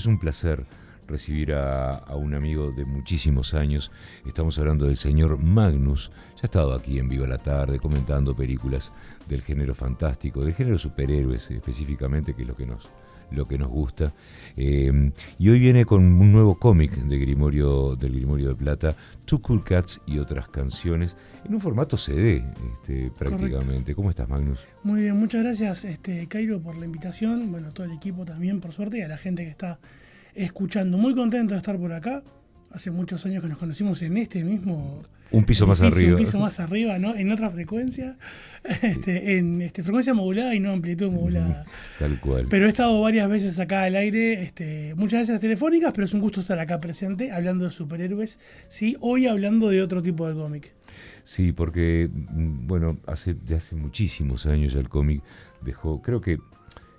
Es un placer recibir a un amigo de muchísimos años. Estamos hablando del señor Magnus. Ya ha estado aquí en Viva la Tarde comentando películas del género fantástico, del género superhéroes específicamente, que es lo que nos gusta. Y hoy viene con un nuevo cómic del Grimorio de Plata, Two Cool Cats y otras canciones, en un formato CD prácticamente. Correcto. ¿Cómo estás, Magnus? Muy bien, muchas gracias, Cairo, por la invitación. Bueno, todo el equipo también, por suerte, y a la gente que está escuchando. Muy contento de estar por acá. Hace muchos años que nos conocimos en este mismo un piso más arriba. Un piso más arriba, ¿no? En otra frecuencia, en frecuencia modulada y no amplitud modulada. Tal cual. Pero he estado varias veces acá al aire, muchas veces telefónicas, pero es un gusto estar acá presente, hablando de superhéroes, ¿sí? Hoy hablando de otro tipo de cómic. Sí, porque, bueno, hace muchísimos años ya el cómic dejó,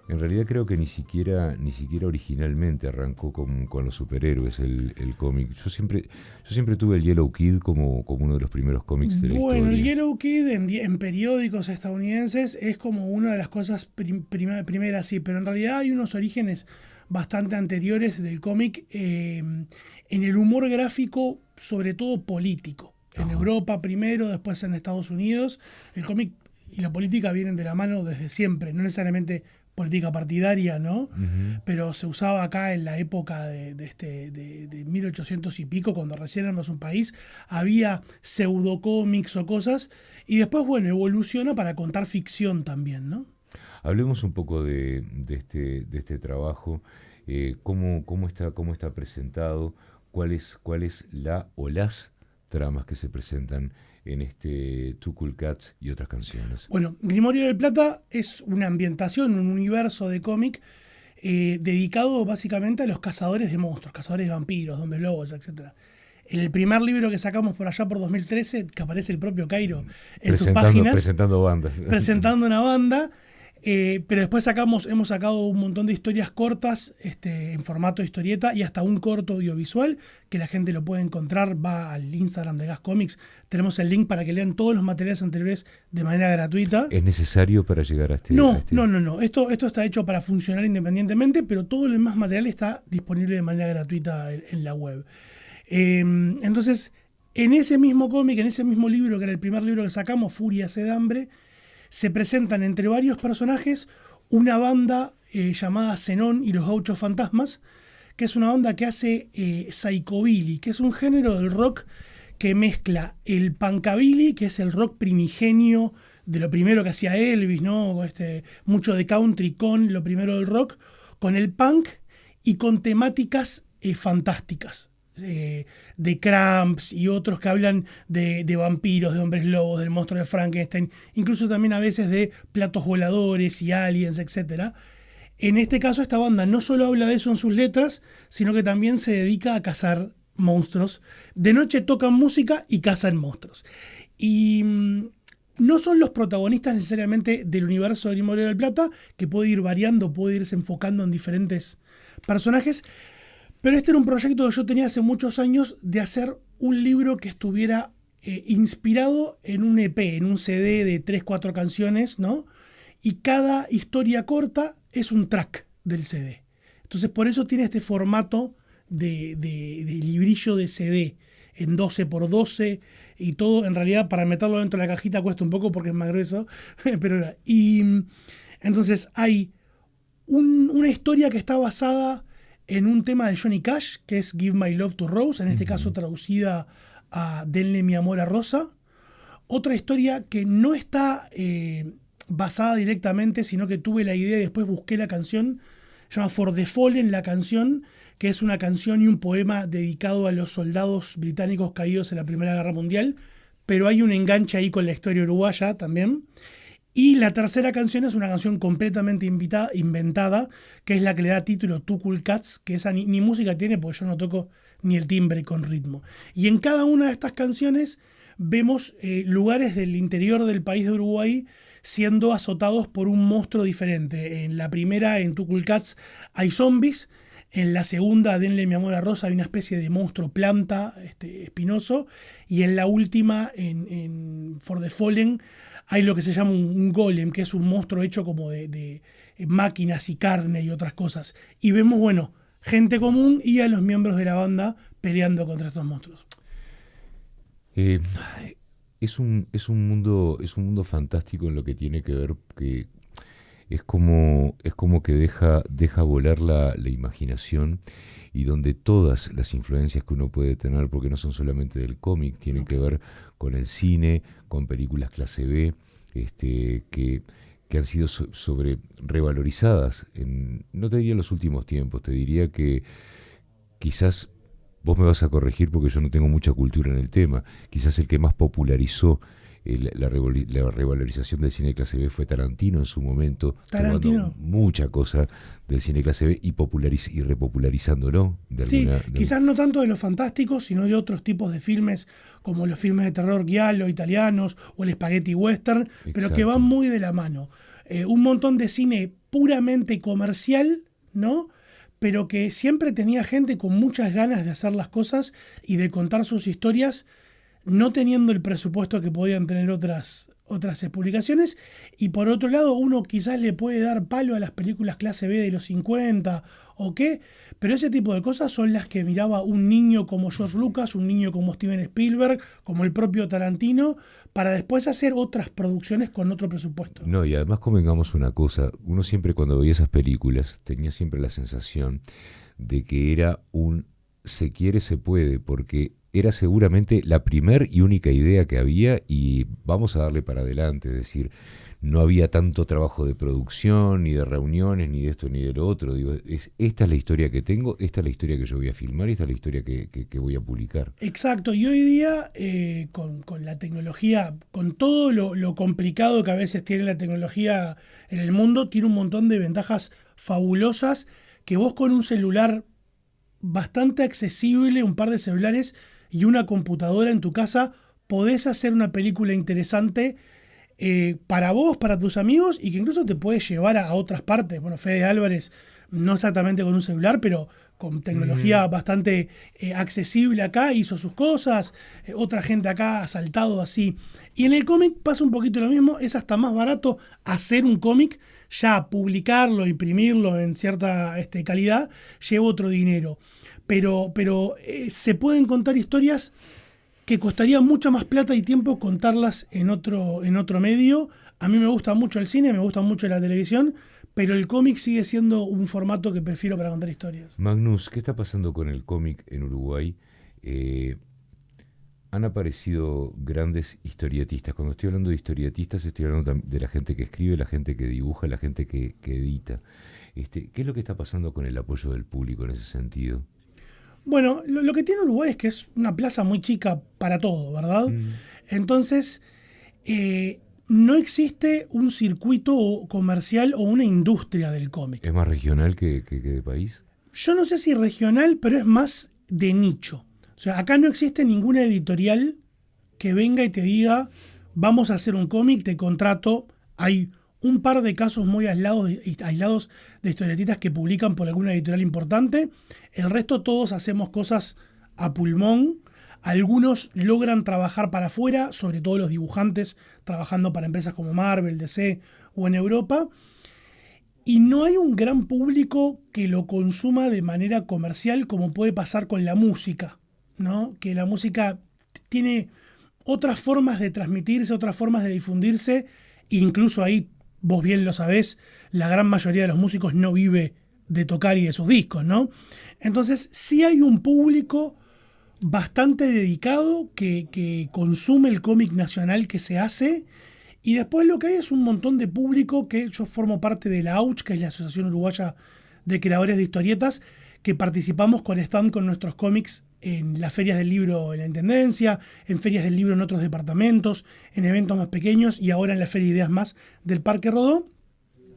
en realidad creo que ni siquiera originalmente arrancó con los superhéroes el cómic. Yo siempre tuve el Yellow Kid como uno de los primeros cómics de la historia. Bueno, el Yellow Kid en periódicos estadounidenses es como una de las cosas primeras, sí, pero en realidad hay unos orígenes bastante anteriores del cómic en el humor gráfico, sobre todo político. En Europa primero, después en Estados Unidos. El cómic y la política vienen de la mano desde siempre, no necesariamente política partidaria, ¿no? Uh-huh. Pero se usaba acá en la época de 1800 y pico, cuando recién éramos un país, había pseudocómics o cosas, y después, bueno, evoluciona para contar ficción también, ¿no? Hablemos un poco de este trabajo, cómo está presentado, cuál es la o las tramas que se presentan en Two Cool Cats y otras canciones. Bueno, Grimorio de Plata es una ambientación, un universo de cómic dedicado básicamente a los cazadores de monstruos, cazadores de vampiros, hombres lobos, etc. El primer libro que sacamos por allá por 2013, que aparece el propio Cairo en sus páginas. Presentando bandas. Presentando una banda. Pero después hemos sacado un montón de historias cortas en formato de historieta y hasta un corto audiovisual que la gente lo puede encontrar. Va al Instagram de Gas Comics. Tenemos el link para que lean todos los materiales anteriores de manera gratuita. ¿Es necesario para llegar a No. Esto está hecho para funcionar independientemente, pero todo el demás material está disponible de manera gratuita en la web. Entonces, en ese mismo cómic, en ese mismo libro, que era el primer libro que sacamos, Furia, Sed, Hambre, se presentan entre varios personajes una banda llamada Zenón y los Gauchos Fantasmas, que es una banda que hace psychobilly, que es un género del rock que mezcla el punkabilly, que es el rock primigenio de lo primero que hacía Elvis, ¿no? Mucho de country con lo primero del rock, con el punk y con temáticas fantásticas. De Cramps y otros que hablan de vampiros, de hombres lobos, del monstruo de Frankenstein, incluso también a veces de platos voladores y aliens, etc. En este caso, esta banda no solo habla de eso en sus letras, sino que también se dedica a cazar monstruos. De noche tocan música y cazan monstruos. Y no son los protagonistas necesariamente del universo de Grimorio del Plata, que puede ir variando, puede irse enfocando en diferentes personajes. Pero este era un proyecto que yo tenía hace muchos años de hacer un libro que estuviera inspirado en un EP, en un CD de 3-4 canciones, ¿no? Y cada historia corta es un track del CD. Entonces por eso tiene este formato de librillo de CD en 12x12 y todo. En realidad para meterlo dentro de la cajita cuesta un poco porque es más grueso. Y entonces hay una historia que está basada en un tema de Johnny Cash, que es Give My Love to Rose, en este caso traducida a Denle mi amor a Rosa. Otra historia que no está basada directamente, sino que tuve la idea y después busqué la canción, se llama For the Fallen, la canción, que es una canción y un poema dedicado a los soldados británicos caídos en la Primera Guerra Mundial, pero hay un enganche ahí con la historia uruguaya también. Y la tercera canción es una canción completamente inventada, que es la que le da título Two Cool Cats, que esa ni música tiene porque yo no toco ni el timbre con ritmo. Y en cada una de estas canciones vemos lugares del interior del país de Uruguay siendo azotados por un monstruo diferente. En la primera, en Two Cool Cats, hay zombies. En la segunda, Denle mi amor a Rosa, hay una especie de monstruo planta espinoso. Y en la última, en For the Fallen, hay lo que se llama un golem, que es un monstruo hecho como de máquinas y carne y otras cosas. Y vemos, bueno, gente común y a los miembros de la banda peleando contra estos monstruos. Es un mundo fantástico en lo que tiene que ver que es como que deja volar la imaginación, y donde todas las influencias que uno puede tener, porque no son solamente del cómic, tienen que ver con el cine, con películas clase B, que han sido sobre revalorizadas, no te diría en los últimos tiempos, te diría que quizás, vos me vas a corregir porque yo no tengo mucha cultura en el tema, quizás el que más popularizó la revalorización del cine clase B fue Tarantino en su momento, tomando mucha cosa del cine clase B y repopularizándolo. Quizás no tanto de los fantásticos, sino de otros tipos de filmes, como los filmes de terror giallo, italianos, o el spaghetti western, Exacto. Pero que van muy de la mano. Un montón de cine puramente comercial, ¿no? Pero que siempre tenía gente con muchas ganas de hacer las cosas y de contar sus historias, no teniendo el presupuesto que podían tener otras publicaciones. Y por otro lado, uno quizás le puede dar palo a las películas clase B de los 50 o qué, pero ese tipo de cosas son las que miraba un niño como George Lucas, un niño como Steven Spielberg, como el propio Tarantino, para después hacer otras producciones con otro presupuesto. No, y además convengamos una cosa, uno siempre cuando veía esas películas tenía siempre la sensación de que era un se quiere, se puede, porque era seguramente la primer y única idea que había y vamos a darle para adelante, es decir, no había tanto trabajo de producción, ni de reuniones, ni de esto, ni de lo otro. Digo, esta es la historia que tengo, esta es la historia que yo voy a filmar y esta es la historia que voy a publicar. Exacto, y hoy día con la tecnología, con todo lo complicado que a veces tiene la tecnología en el mundo, tiene un montón de ventajas fabulosas que vos con un celular bastante accesible, un par de celulares y una computadora en tu casa, podés hacer una película interesante para vos, para tus amigos, y que incluso te puede llevar a otras partes. Bueno, Fede Álvarez, no exactamente con un celular, pero con tecnología bastante accesible acá, hizo sus cosas, otra gente acá ha saltado así. Y en el cómic pasa un poquito lo mismo, es hasta más barato hacer un cómic, ya publicarlo, imprimirlo en cierta calidad, lleva otro dinero. Pero se pueden contar historias que costaría mucha más plata y tiempo contarlas en otro medio. A mí me gusta mucho el cine, me gusta mucho la televisión, pero el cómic sigue siendo un formato que prefiero para contar historias. Magnus, ¿qué está pasando con el cómic en Uruguay? Han aparecido grandes historietistas. Cuando estoy hablando de historietistas, estoy hablando de la gente que escribe, la gente que dibuja, la gente que edita. ¿Qué es lo que está pasando con el apoyo del público en ese sentido? Bueno, lo que tiene Uruguay es que es una plaza muy chica para todo, ¿verdad? Entonces, no existe un circuito comercial o una industria del cómic. ¿Es más regional que de país? Yo no sé si regional, pero es más de nicho. O sea, acá no existe ninguna editorial que venga y te diga, vamos a hacer un cómic, te contrato. Hay un par de casos muy aislados de historietistas que publican por alguna editorial importante. El resto todos hacemos cosas a pulmón. Algunos logran trabajar para afuera, sobre todo los dibujantes trabajando para empresas como Marvel, DC o en Europa. Y no hay un gran público que lo consuma de manera comercial como puede pasar con la música, ¿no? Que la música tiene otras formas de transmitirse, otras formas de difundirse. Incluso ahí, vos bien lo sabés, la gran mayoría de los músicos no vive de tocar y de sus discos, ¿no? Entonces sí hay un público bastante dedicado que consume el cómic nacional que se hace, y después lo que hay es un montón de público que yo formo parte de la AUCH, que es la Asociación Uruguaya de Creadores de Historietas, que participamos con stand con nuestros cómics en las ferias del libro en la Intendencia, en ferias del libro en otros departamentos, en eventos más pequeños y ahora en la Feria de Ideas Más del Parque Rodó.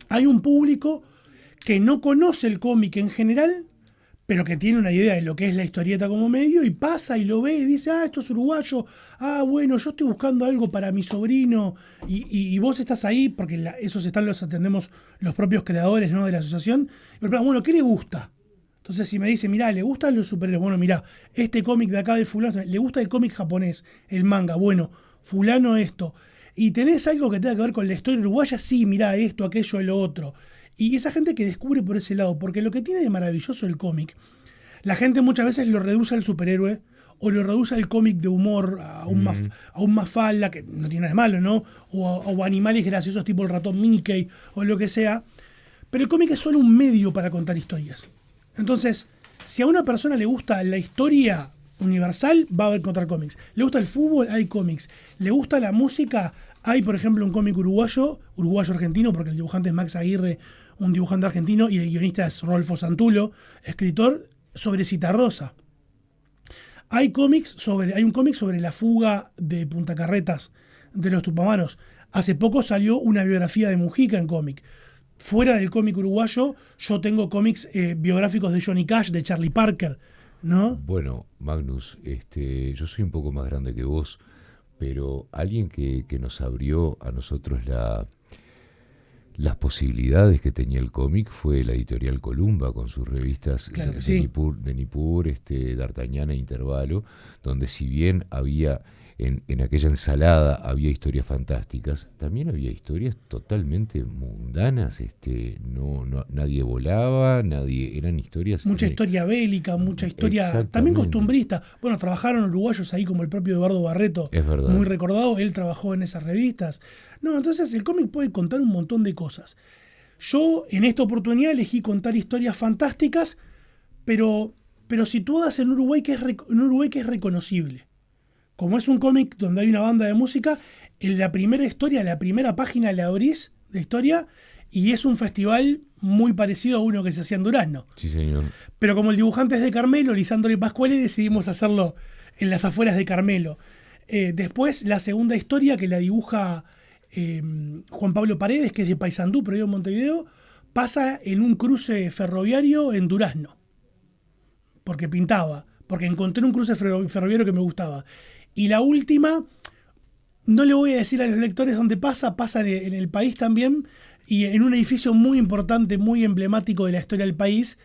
Hay un público que no conoce el cómic en general, pero que tiene una idea de lo que es la historieta como medio y pasa y lo ve y dice, esto es uruguayo, bueno, yo estoy buscando algo para mi sobrino y vos estás ahí, porque esos los atendemos los propios creadores, ¿no?, de la asociación. Y bueno, ¿qué le gusta? Entonces si me dice, mirá, ¿le gustan los superhéroes? Bueno, mirá, este cómic de acá de fulano, ¿le gusta el cómic japonés, el manga? Bueno, fulano esto. ¿Y tenés algo que tenga que ver con la historia uruguaya? Sí, mirá, esto, aquello, lo otro. Y esa gente que descubre por ese lado, porque lo que tiene de maravilloso el cómic, la gente muchas veces lo reduce al superhéroe o lo reduce al cómic de humor, a un Mafalda, que no tiene nada de malo, ¿no? O animales graciosos tipo el ratón Mickey o lo que sea. Pero el cómic es solo un medio para contar historias. Entonces, si a una persona le gusta la historia universal, va a encontrar cómics. Le gusta el fútbol, hay cómics. Le gusta la música, hay, por ejemplo, un cómic uruguayo-argentino, porque el dibujante es Max Aguirre, un dibujante argentino, y el guionista es Rodolfo Santulo, escritor sobre Citarrosa. Hay un cómic sobre la fuga de Punta Carretas de los Tupamaros. Hace poco salió una biografía de Mujica en cómic. Fuera del cómic uruguayo, yo tengo cómics biográficos de Johnny Cash, de Charlie Parker, ¿no? Bueno, Magnus, yo soy un poco más grande que vos, pero alguien que nos abrió a nosotros las posibilidades que tenía el cómic fue la editorial Columba con sus revistas Claro que sí. de Nippur, D'Artagnan e Intervalo, donde si bien había en aquella ensalada había historias fantásticas, también había historias totalmente mundanas, nadie volaba, eran historias... Mucha historia bélica, mucha historia también costumbrista. Bueno, trabajaron uruguayos ahí como el propio Eduardo Barreto, es verdad, muy recordado, él trabajó en esas revistas. No, entonces el cómic puede contar un montón de cosas. Yo en esta oportunidad elegí contar historias fantásticas, pero situadas en un Uruguay que es reconocible. Como es un cómic donde hay una banda de música, en la primera historia, la primera página la abrís de historia y es un festival muy parecido a uno que se hacía en Durazno. Sí, señor. Pero como el dibujante es de Carmelo, Lisandro y Pascuale, decidimos hacerlo en las afueras de Carmelo. Después, la segunda historia que la dibuja Juan Pablo Paredes, que es de Paysandú, pero vive en Montevideo, pasa en un cruce ferroviario en Durazno. Porque pintaba, porque encontré un cruce ferroviario que me gustaba. Y la última, no le voy a decir a los lectores dónde pasa en el país también, y en un edificio muy importante, muy emblemático de la historia del país,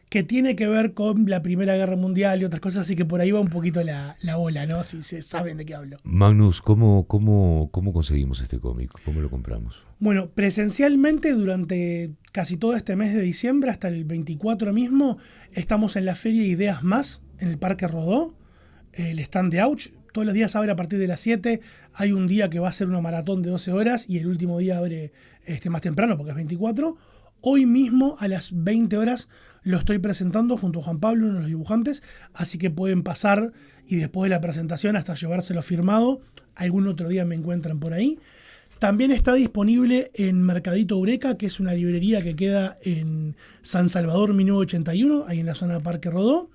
que tiene que ver con la Primera Guerra Mundial y otras cosas, así que por ahí va un poquito la bola, ¿no? Si se saben de qué hablo. Magnus, ¿cómo conseguimos este cómic? ¿Cómo lo compramos? Bueno, presencialmente durante casi todo este mes de diciembre, hasta el 24 mismo, estamos en la Feria Ideas Más, en el Parque Rodó, el stand de Auch. Todos los días abre a partir de las 7. Hay un día que va a ser una maratón de 12 horas y el último día abre más temprano porque es 24. Hoy mismo a las 20 horas lo estoy presentando junto a Juan Pablo, uno de los dibujantes, así que pueden pasar y después de la presentación hasta llevárselo firmado. Algún otro día me encuentran por ahí. También está disponible en Mercadito Eureka, que es una librería que queda en San Salvador 1981, ahí en la zona de Parque Rodó.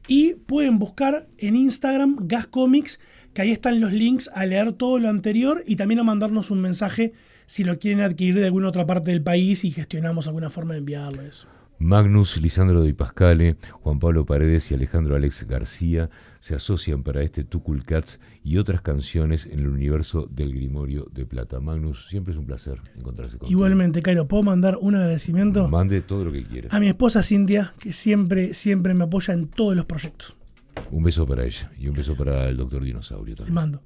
Y pueden buscar en Instagram Gas Comics, que ahí están los links a leer todo lo anterior y también a mandarnos un mensaje si lo quieren adquirir de alguna otra parte del país y gestionamos alguna forma de enviarlo eso. Magnus, Lisandro Di Pascale, Juan Pablo Paredes y Alejandro Alex García se asocian para Tukul Cats y otras canciones en el universo del Grimorio de Plata. Magnus, siempre es un placer encontrarse contigo. Igualmente, Cairo, ¿puedo mandar un agradecimiento? Mande todo lo que quiera. A mi esposa Cintia, que siempre me apoya en todos los proyectos. Un beso para ella y un beso para el doctor Dinosaurio también. Le mando.